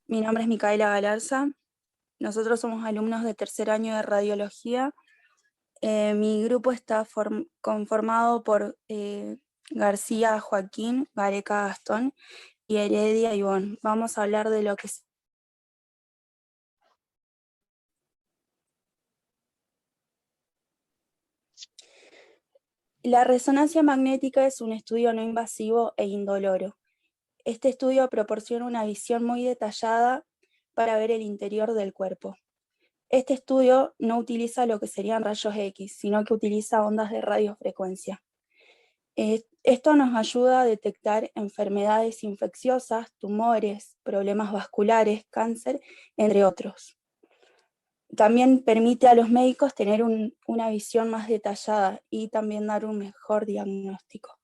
Mi nombre es Micaela Galarza. Nosotros somos alumnos de tercer año de radiología. Mi grupo está conformado por García Joaquín, Gareca Gastón y Heredia Ivonne. Vamos a hablar de lo que es. La resonancia magnética es un estudio no invasivo e indoloro. Este estudio proporciona una visión muy detallada para ver el interior del cuerpo. Este estudio no utiliza lo que serían rayos X, sino que utiliza ondas de radiofrecuencia. Esto nos ayuda a detectar enfermedades infecciosas, tumores, problemas vasculares, cáncer, entre otros. También permite a los médicos tener una visión más detallada y también dar un mejor diagnóstico.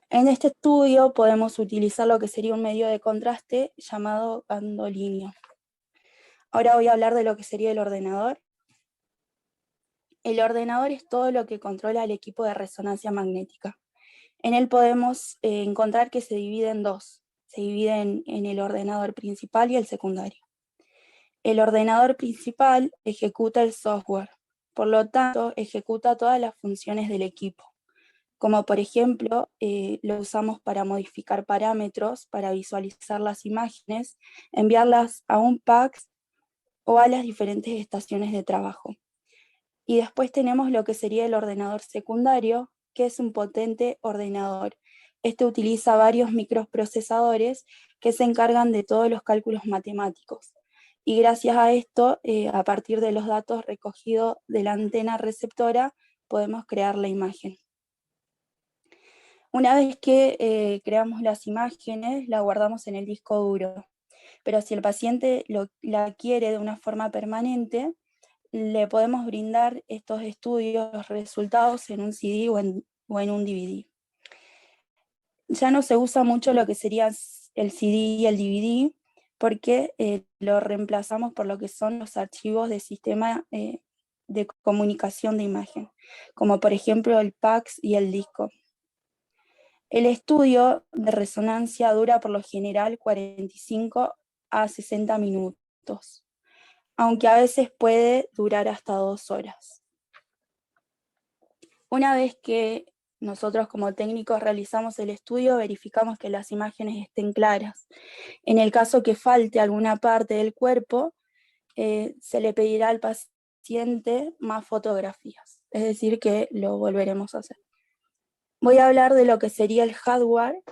En este estudio podemos utilizar lo que sería un medio de contraste llamado gadolinio. Ahora voy a hablar de lo que sería el ordenador. El ordenador es todo lo que controla el equipo de resonancia magnética. En él podemos encontrar que se divide en dos. Se divide en el ordenador principal y el secundario. El ordenador principal ejecuta el software, por lo tanto ejecuta todas las funciones del equipo, como por ejemplo lo usamos para modificar parámetros, para visualizar las imágenes, enviarlas a un PACS o a las diferentes estaciones de trabajo. Y después tenemos lo que sería el ordenador secundario, que es un potente ordenador. Este utiliza varios microprocesadores que se encargan de todos los cálculos matemáticos. Y gracias a esto, a partir de los datos recogidos de la antena receptora, podemos crear la imagen. Una vez que creamos las imágenes, la guardamos en el disco duro. Pero si el paciente la quiere de una forma permanente, le podemos brindar estos estudios, los resultados en un CD o en un DVD. Ya no se usa mucho lo que sería el CD y el DVD, porque lo reemplazamos por lo que son los archivos de sistema de comunicación de imagen, como por ejemplo el PACS y el disco. El estudio de resonancia dura por lo general 45 a 60 minutos, aunque a veces puede durar hasta 2 horas. Una vez que nosotros como técnicos realizamos el estudio, verificamos que las imágenes estén claras. En el caso que falte alguna parte del cuerpo, se le pedirá al paciente más fotografías, es decir, que lo volveremos a hacer. Voy a hablar de lo que sería el hardware.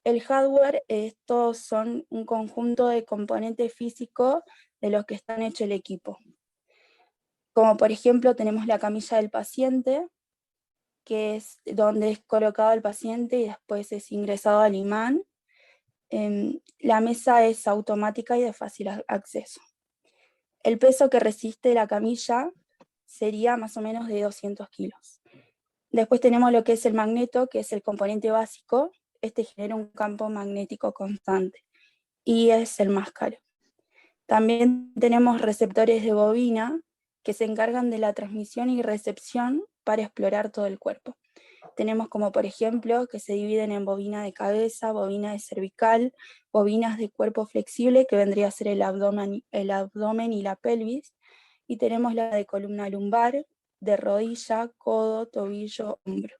El hardware, estos son un conjunto de componentes físicos de los que están hecho el equipo. Como por ejemplo tenemos la camilla del paciente, que es donde es colocado el paciente y después es ingresado al imán. La mesa es automática y de fácil acceso. El peso que resiste la camilla sería más o menos de 200 kilos. Después tenemos lo que es el magneto, que es el componente básico. Este genera un campo magnético constante y es el más caro. También tenemos receptores de bobina que se encargan de la transmisión y recepción para explorar todo el cuerpo. Tenemos como por ejemplo que se dividen en bobina de cabeza, bobina de cervical, bobinas de cuerpo flexible, que vendría a ser el abdomen y la pelvis, y tenemos la de columna lumbar, de rodilla, codo, tobillo, hombro.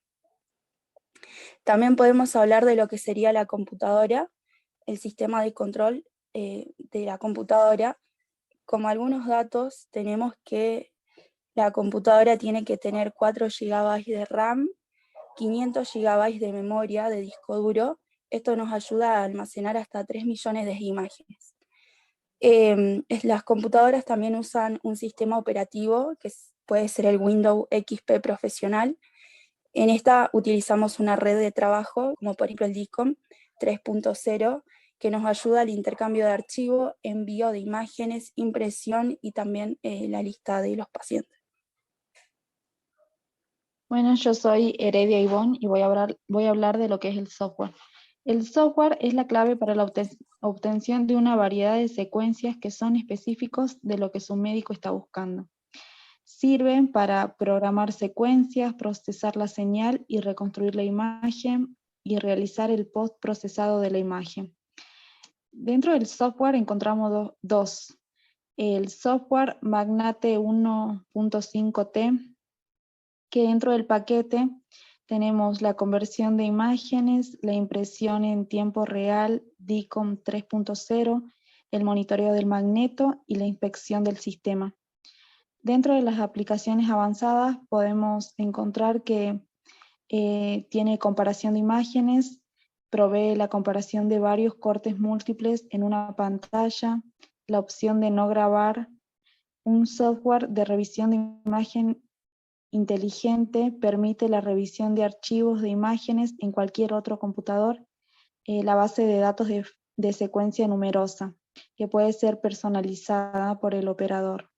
También podemos hablar de lo que sería la computadora, el sistema de control de la computadora. Como algunos datos, tenemos que la computadora tiene que tener 4 GB de RAM, 500 GB de memoria de disco duro. Esto nos ayuda a almacenar hasta 3 millones de imágenes. Las computadoras también usan un sistema operativo que puede ser el Windows XP profesional. En esta utilizamos una red de trabajo, como por ejemplo el DICOM 3.0, que nos ayuda al intercambio de archivos, envío de imágenes, impresión y también la lista de los pacientes. Bueno, yo soy Heredia Ivonne y voy a hablar de lo que es el software. El software es la clave para la obtención de una variedad de secuencias que son específicos de lo que su médico está buscando. Sirven para programar secuencias, procesar la señal y reconstruir la imagen y realizar el post-procesado de la imagen. Dentro del software encontramos dos. El software Magnate 1.5T, que dentro del paquete tenemos la conversión de imágenes, la impresión en tiempo real, DICOM 3.0, el monitoreo del magneto y la inspección del sistema. Dentro de las aplicaciones avanzadas podemos encontrar que tiene comparación de imágenes, provee la comparación de varios cortes múltiples en una pantalla, la opción de no grabar, un software de revisión de imagen inteligente, permite la revisión de archivos de imágenes en cualquier otro computador, la base de datos de secuencia numerosa, que puede ser personalizada por el operador.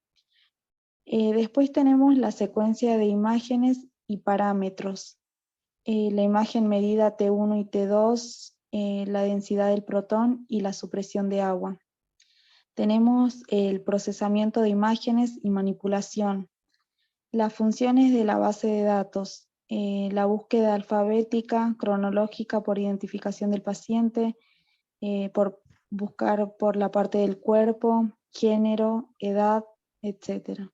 Después tenemos la secuencia de imágenes y parámetros. La imagen medida T1 y T2, la densidad del protón y la supresión de agua. Tenemos el procesamiento de imágenes y manipulación. Las funciones de la base de datos, la búsqueda alfabética, cronológica por identificación del paciente, por buscar por la parte del cuerpo, género, edad, etc.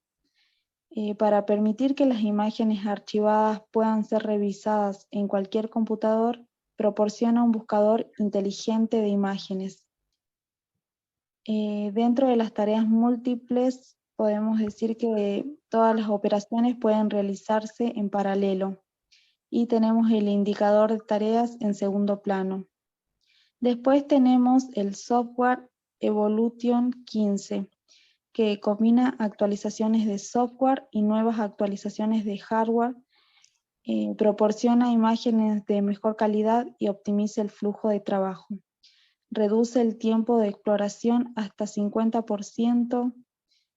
Para permitir que las imágenes archivadas puedan ser revisadas en cualquier computador, proporciona un buscador inteligente de imágenes. Dentro de las tareas múltiples, podemos decir que todas las operaciones pueden realizarse en paralelo. Y tenemos el indicador de tareas en segundo plano. Después tenemos el software Evolution 15, que combina actualizaciones de software y nuevas actualizaciones de hardware, proporciona imágenes de mejor calidad y optimiza el flujo de trabajo. Reduce el tiempo de exploración hasta 50%,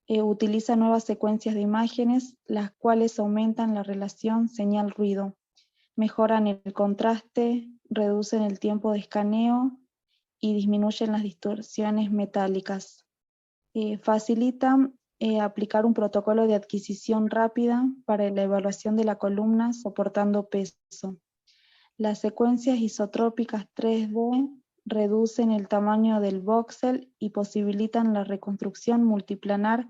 utiliza nuevas secuencias de imágenes, las cuales aumentan la relación señal-ruido, mejoran el contraste, reducen el tiempo de escaneo y disminuyen las distorsiones metálicas. Facilitan aplicar un protocolo de adquisición rápida para la evaluación de la columna soportando peso. Las secuencias isotrópicas 3D reducen el tamaño del voxel y posibilitan la reconstrucción multiplanar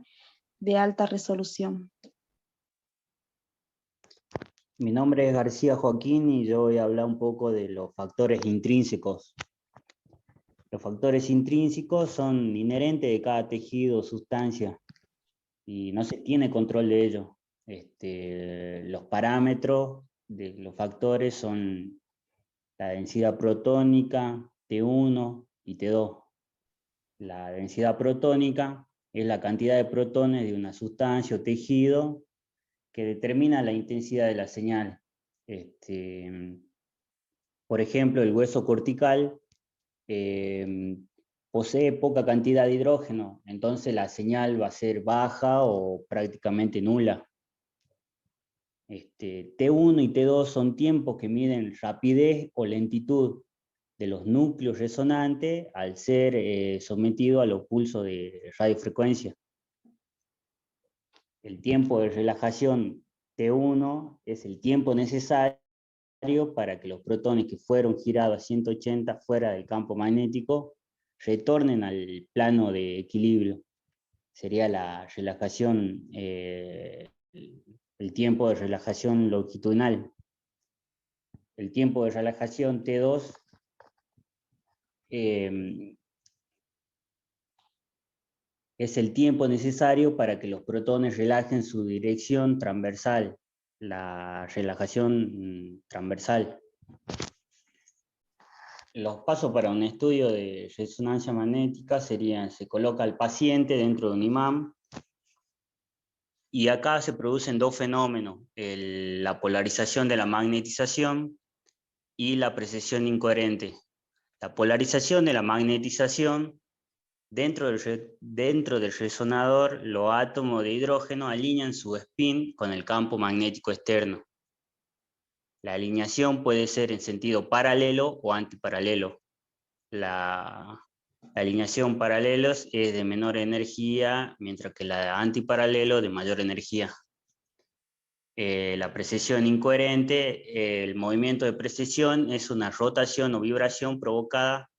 de alta resolución. Mi nombre es García Joaquín y yo voy a hablar un poco de los factores intrínsecos. Los factores intrínsecos son inherentes de cada tejido o sustancia y no se tiene control de ellos. Los parámetros de los factores son la densidad protónica, T1 y T2. La densidad protónica es la cantidad de protones de una sustancia o tejido que determina la intensidad de la señal. Por ejemplo, el hueso cortical posee poca cantidad de hidrógeno, entonces la señal va a ser baja o prácticamente nula. T1 y T2 son tiempos que miden rapidez o lentitud de los núcleos resonantes al ser sometido a los pulsos de radiofrecuencia. El tiempo de relajación T1 es el tiempo necesario para que los protones que fueron girados a 180 fuera del campo magnético retornen al plano de equilibrio. Sería la relajación, el tiempo de relajación longitudinal. El tiempo de relajación T2 es el tiempo necesario para que los protones relajen su dirección transversal, la relajación transversal. Los pasos para un estudio de resonancia magnética serían: se coloca al paciente dentro de un imán, y acá se producen dos fenómenos, la polarización de la magnetización y la precesión incoherente. La polarización de la magnetización: dentro del resonador, los átomos de hidrógeno alinean su spin con el campo magnético externo. La alineación puede ser en sentido paralelo o antiparalelo. La alineación paralelos es de menor energía, mientras que la antiparalelo de mayor energía. La precesión incoherente, el movimiento de precesión es una rotación o vibración provocada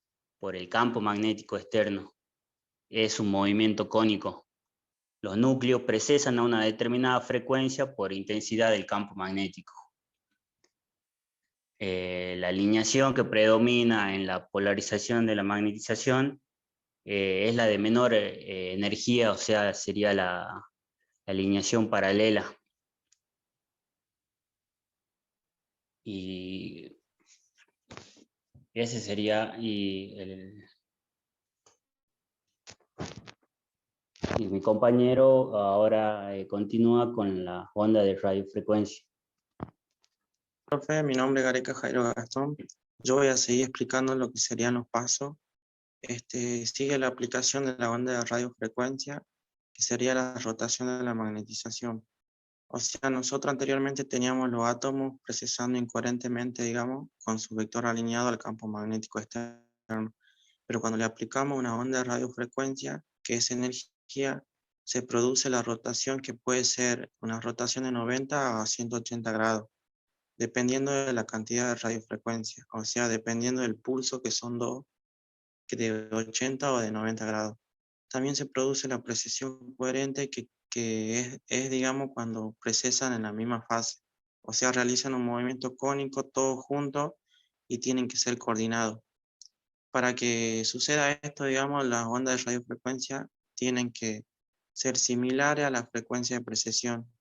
por el campo magnético externo. Es un movimiento cónico. Los núcleos precesan a una determinada frecuencia por intensidad del campo magnético. La alineación que predomina en la polarización de la magnetización es la de menor energía, o sea, sería la alineación paralela. Y ese sería, y mi compañero ahora continúa con la onda de radiofrecuencia. Profe, mi nombre es Gareca Jairo Gastón. Yo voy a seguir explicando lo que serían los pasos. Sigue la aplicación de la onda de radiofrecuencia, que sería la rotación de la magnetización. O sea, nosotros anteriormente teníamos los átomos precesando incoherentemente, digamos, con su vector alineado al campo magnético externo. Pero cuando le aplicamos una onda de radiofrecuencia, que es energía, se produce la rotación, que puede ser una rotación de 90 a 180 grados, dependiendo de la cantidad de radiofrecuencia, o sea, dependiendo del pulso, que son dos, que de 80 o de 90 grados. También se produce la precesión coherente, que es, digamos, cuando precesan en la misma fase, o sea, realizan un movimiento cónico todos juntos y tienen que ser coordinados. Para que suceda esto, digamos, las ondas de radiofrecuencia tienen que ser similares a la frecuencia de precesión.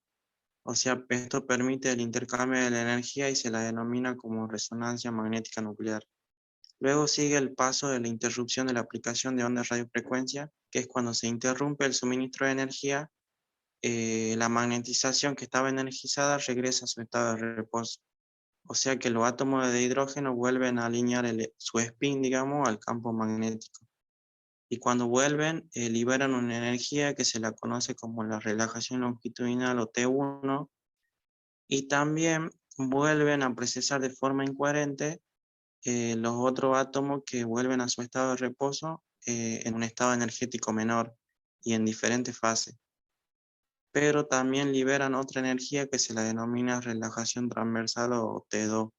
O sea, esto permite el intercambio de la energía y se la denomina como resonancia magnética nuclear. Luego sigue el paso de la interrupción de la aplicación de ondas de radiofrecuencia, que es cuando se interrumpe el suministro de energía, la magnetización que estaba energizada regresa a su estado de reposo. O sea que los átomos de hidrógeno vuelven a alinear su spin, digamos, al campo magnético. Y cuando vuelven, liberan una energía que se la conoce como la relajación longitudinal o T1, y también vuelven a precesar de forma incoherente los otros átomos, que vuelven a su estado de reposo en un estado energético menor y en diferentes fases. Pero también liberan otra energía que se la denomina relajación transversal o T2.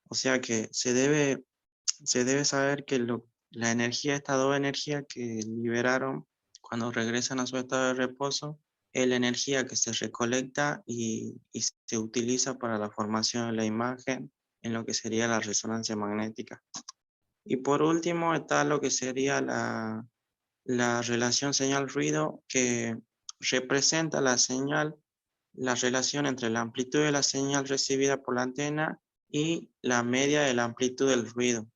O sea que se debe saber que la energía, estas dos energías que liberaron cuando regresan a su estado de reposo, es la energía que se recolecta y se utiliza para la formación de la imagen en lo que sería la resonancia magnética. Y por último está lo que sería la relación señal-ruido, que representa la señal, la relación entre la amplitud de la señal recibida por la antena y la media de la amplitud del ruido,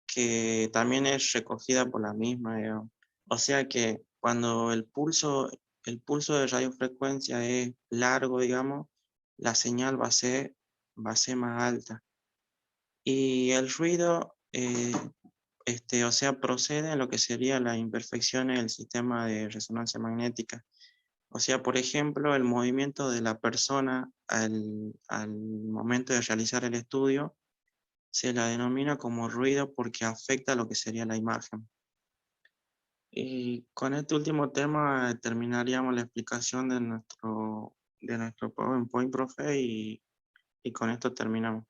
que también es recogida por la misma, digamos. O sea que cuando el pulso de radiofrecuencia es largo, digamos, la señal va a ser más alta. Y el ruido, o sea, procede en lo que sería las imperfecciones del sistema de resonancia magnética. O sea, por ejemplo, el movimiento de la persona al momento de realizar el estudio se la denomina como ruido porque afecta lo que sería la imagen. Y con este último tema terminaríamos la explicación de nuestro PowerPoint, profe, y con esto terminamos.